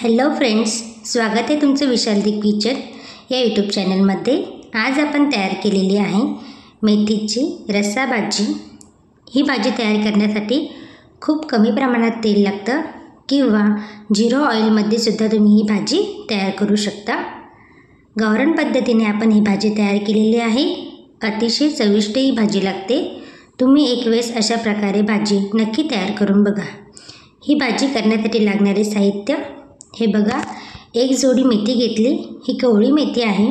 Hello friends, स्वागत आहे तुमचं विशालदीप किचन या यूट्यूब चॅनलमध्ये। आज आपण तयार केलेली आहे मेथीची रस्सा भाजी। ही भाजी तयार करण्यासाठी खूप कमी प्रमाणात तेल लागतं किंवा झिरो ऑइलमध्ये सुद्धा तुम्ही ही भाजी तयार करू शकता। गावरान पद्धतीने आपण ही भाजी तयार केलेली आहे। अतिशय चविष्ट ही भाजी लागते। तुम्ही एक वेळेस अशा प्रकारे भाजी नक्की तयार करून बघा। ही भाजी करण्यासाठी लागणारे साहित्य हे बघा, एक जोडी मेथी घेतली। ही कवळी मेथी आहे,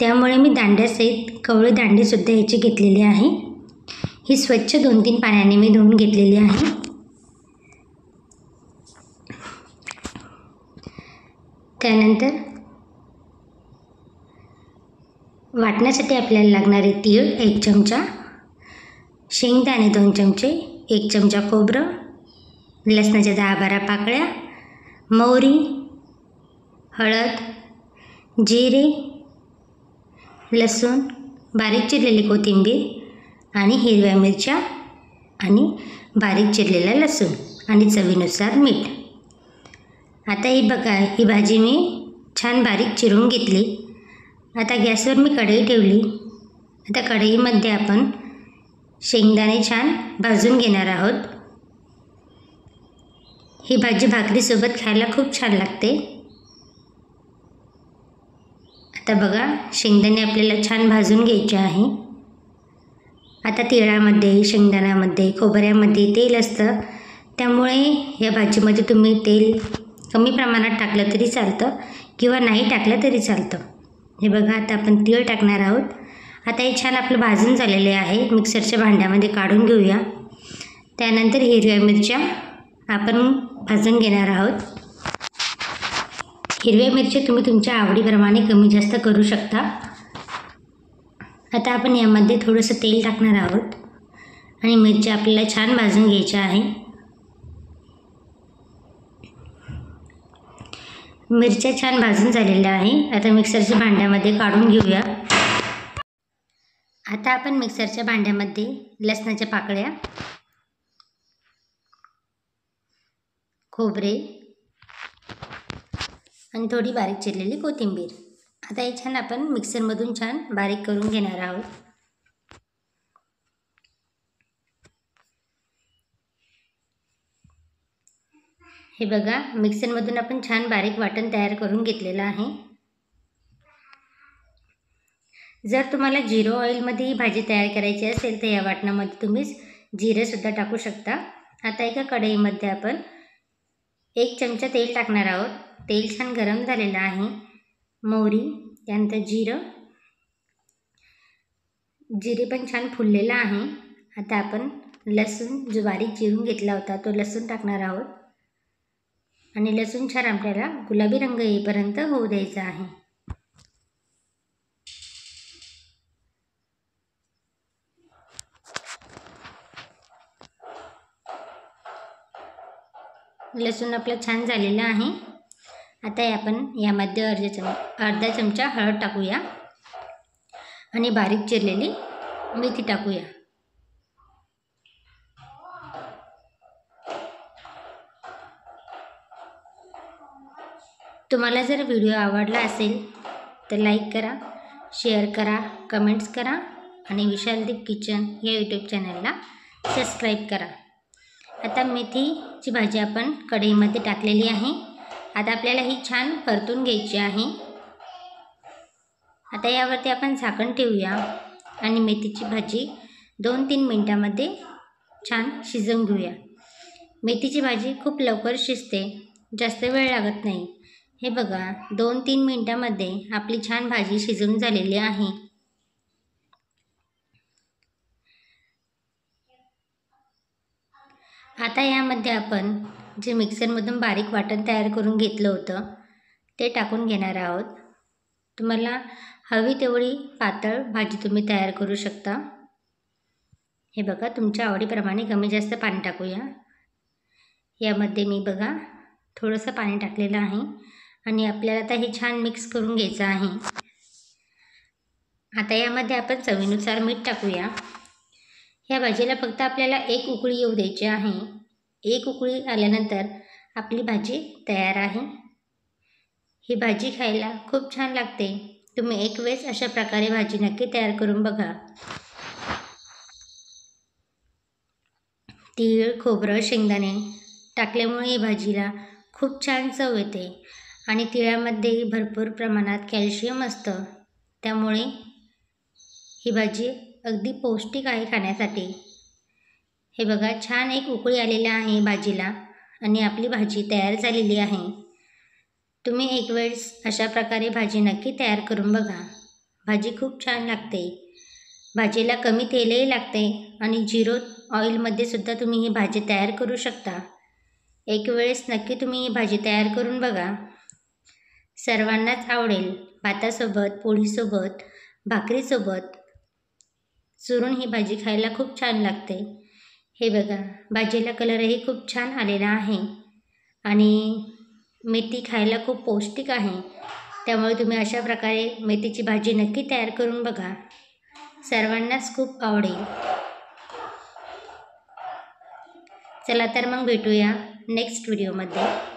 त्यामुळे मी दांड्यासहित कवळे दांडे सुद्धा याचे घेतलेले आहे। ही स्वच्छ 2-3 पाण्याने मी धुवून घेतलेली आहे। त्यानंतर वाटण्यासाठी आपल्याला लागणारे तीळ 1 चमचा, शेंगदाणे 2 चमचे, 1 चमचा खोबरं, लसणाच्या 10-12 पाकळ्या, मोहरी, हळद, जिरे, लसूण, बारीक चिरलेली कोथिंबीर आणि हिरव्या मिरच्या आणि बारीक चिरलेला लसूण आणि चवीनुसार मीठ। आता ही बघा, ही भाजी मी छान बारीक चिरून घेतली। आता गॅसवर मी कढई ठेवली। आता कढईमध्ये आपण शेंगदाणे छान भाजून घेणार आहोत। ही भाजी भाकरीसोबत खायला खूप छान लागते। आता बघा, शेंगदाणे आपल्याला छान भाजून घ्यायचे आहे। आता तिळामध्ये, शेंगदाण्यामध्ये, खोबऱ्यामध्ये तेल असतं, त्यामुळे या भाजीमध्ये तुम्ही तेल कमी प्रमाणात टाकलं तरी चालतं किंवा नाही टाकलं तरी चालतं। हे बघा, आता आपण तीळ टाकणार आहोत। आता हे छान आपलं भाजून झालेले आहे। मिक्सरच्या भांड्यामध्ये काढून घेऊया। त्यानंतर हिरव्या मिरच्या आपण भाजून घेणार आहोत। हिरव्या मिरच्या तुम्ही तुमच्या आवडीप्रमाणे कमी जास्त करू शकता। आता आपण यामध्ये थोडंसं तेल टाकणार आहोत आणि मिरच्या आपल्याला छान भाजून घ्यायच्या आहे। मिरच्या छान भाजून झालेल्या आहे। आता मिक्सरच्या भांड्यामध्ये काढून घेऊया। आता आपण मिक्सरच्या भांड्यामध्ये लसणाच्या पाकळ्या, खोबरे आणि थोडी बारीक चिरलेली कोथिंबीर, आता हे छान आपण मिक्सरमधून छान बारीक करून घेणार आहोत। हे बघा, मिक्सरमधून आपण छान बारीक वाटण तयार करून घेतलेलं आहे। जर तुम्हाला झिरो ऑइलमध्ये ही भाजी तयार करायची असेल तर या वाटणामध्ये तुम्ही जिरेसुद्धा टाकू शकता। आता एका कढईमध्ये आपण 1 चमचा तेल टाकणार आहोत। तेल छान गरम झालेलं आहे। मोहरी, त्यानंतर जिरे पण छान फुललेलं आहे। आता आपण लसूण जो बारीक चिरून घेतला होता तो लसूण टाकणार आहोत आणि लसूण छान आपल्याला गुलाबी रंग येईपर्यंत होऊ द्यायचा आहे। लसूण आपलं छान झालेलं आहे। आता आपण यामध्ये अर्धा चमचा हळद टाकूया आणि बारीक चिरलेली मेथी टाकूया। तुम्हाला जर व्हिडिओ आवडला असेल तर लाईक करा, शेअर करा, कमेंट्स करा आणि विशालदीप किचन या यूट्यूब चॅनलला सबस्क्राईब करा। आता मेथीची भाजी आपण कढईमध्ये टाकलेली आहे। आता आपल्याला ही छान परतून घ्यायची आहे। आता यावरती आपण झाकण ठेवूया आणि मेथीची भाजी 2-3 मिनिटांमध्ये छान शिजवून घेऊया। मेथीची भाजी खूप लवकर शिजते, जास्त वेळ लागत नाही। हे बघा, 2-3 मिनिटांमध्ये आपली छान भाजी शिजवून झालेली आहे। आता यामध्ये आपण जे मिक्सरमधून बारीक वाटण तयार करून घेतलं होतं ते टाकून घेणार आहोत। तुम्हाला हवी तेवढी पातळ भाजी तुम्ही तयार करू शकता। हे बघा, तुमच्या आवडीप्रमाणे कमी जास्त पाणी टाकूया। यामध्ये मी बघा थोडंसं पाणी टाकलेलं आहे आणि आपल्याला आता हे छान मिक्स करून घ्यायचं आहे। आता यामध्ये आपण चवीनुसार मीठ टाकूया। या भाजीला फक्त आपल्याला 1 उकळी येऊ द्यायची आहे। 1 उकळी आल्यानंतर आपली भाजी तयार आहे। ही भाजी खायला खूप छान लागते. तुम्ही एक वेळेस अशा प्रकारे भाजी नक्की तयार करून बघा. तीळ, खोबरं, शेंगदाणे टाकल्यामुळे ही भाजीला खूप छान चव येते आणि तिळामध्ये भरपूर प्रमाणात कॅल्शियम असतं. त्यामुळे ही भाजी अगदी पौष्टिक आहे खाण्यासाठी. हे बघा, छान एक उकळी आलेली आहे भाजीला आणि आपली भाजी तयार झालेली आहे. तुम्ही एक वेळेस अशा प्रकारे भाजी नक्की तयार करून बघा. भाजी खूप छान लागते. भाजीला कमी तेलही लागते आणि 0 ऑइलमध्ये सुद्धा तुम्ही ही भाजी तयार करू शकता. एक वेळेस नक्की तुम्ही ही भाजी तयार करून बघा. सर्वांनाच आवडेल. भातासोबत, पोळीसोबत, भाकरीसोबत चुरून ही भाजी खायला खूप छान लागते. हे बघा, भाजीला कलरही खूप छान आलेला आहे आणि मेथी खायला खूप पौष्टिक आहे. त्यामुळे तुम्ही अशा प्रकारे मेथीची भाजी नक्की तयार करून बघा. सर्वांनाच खूप आवडेल. चला तर मग भेटूया नेक्स्ट व्हिडिओमध्ये.